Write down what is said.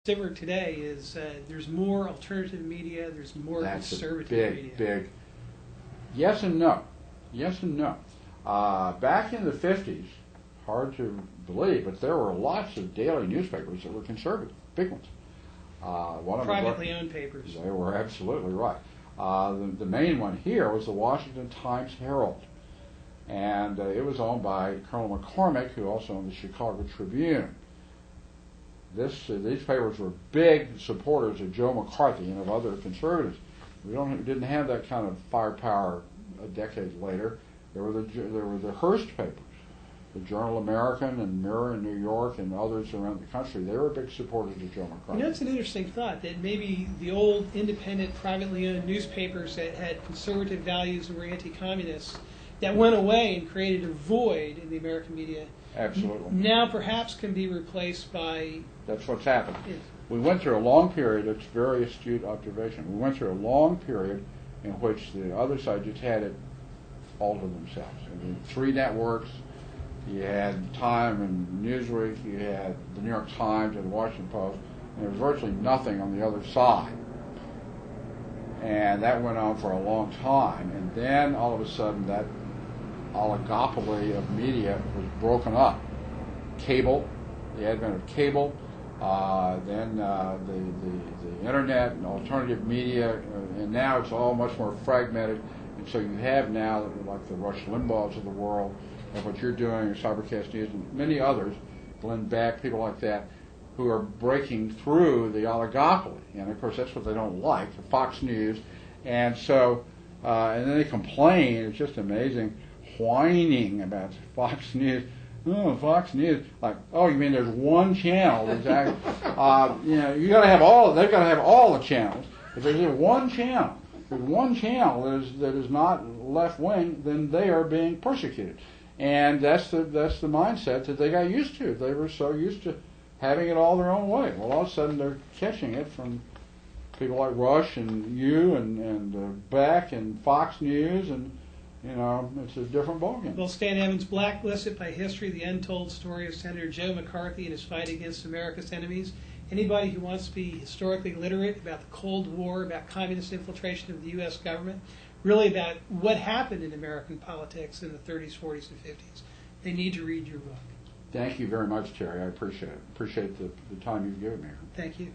Similar today is there's more alternative media, there's more That's conservative a media. big. Yes and no. Yes and no. Back in the 50s, hard to believe, but there were lots of daily newspapers that were conservative, big ones. One of them Privately owned papers. They were absolutely right. The main one here was the Washington Times-Herald, and it was owned by Colonel McCormick, who also owned the Chicago Tribune. These papers were big supporters of Joe McCarthy and of other conservatives. We didn't have that kind of firepower a decade later. There were the Hearst papers, the Journal American and Mirror in New York and others around the country. They were big supporters of Joe McCarthy. You know, it's an interesting thought that maybe the old independent, privately owned newspapers that had conservative values and were anti-communists that went away and created a void in the American media. Absolutely. Now perhaps can be replaced by... That's what's happened. Yes. We went through a long period, it's very astute observation, we went through a long period in which the other side just had it all to themselves. I mean, 3 networks, you had Time and Newsweek, you had the New York Times and the Washington Post, and there was virtually nothing on the other side. And that went on for a long time, and then all of a sudden that oligopoly of media was broken up. Cable, the advent of cable, then the internet and alternative media, and now it's all much more fragmented. And so you have now, like the Rush Limbaughs of the world, and what you're doing, Cybercast News, and many others, Glenn Beck, people like that, who are breaking through the oligopoly. And of course, that's what they don't like, the Fox News. And so, and then they complain, it's just amazing, whining about Fox News. Oh, Fox News, like, oh, you mean there's one channel? Exactly. You got to have all. They've got to have all the channels. If there's one channel, that is not left wing, then they are being persecuted, and that's the mindset that they got used to. They were so used to having it all their own way. Well, all of a sudden they're catching it from people like Rush and you and Beck and Fox News and. It's a different ballgame. Well, Stanton Evans, Blacklisted by History, the untold story of Senator Joe McCarthy and his fight against America's enemies. Anybody who wants to be historically literate about the Cold War, about communist infiltration of the U.S. government, really about what happened in American politics in the 30s, 40s, and 50s, they need to read your book. Thank you very much, Terry. I appreciate it. Appreciate the time you've given me. Thank you.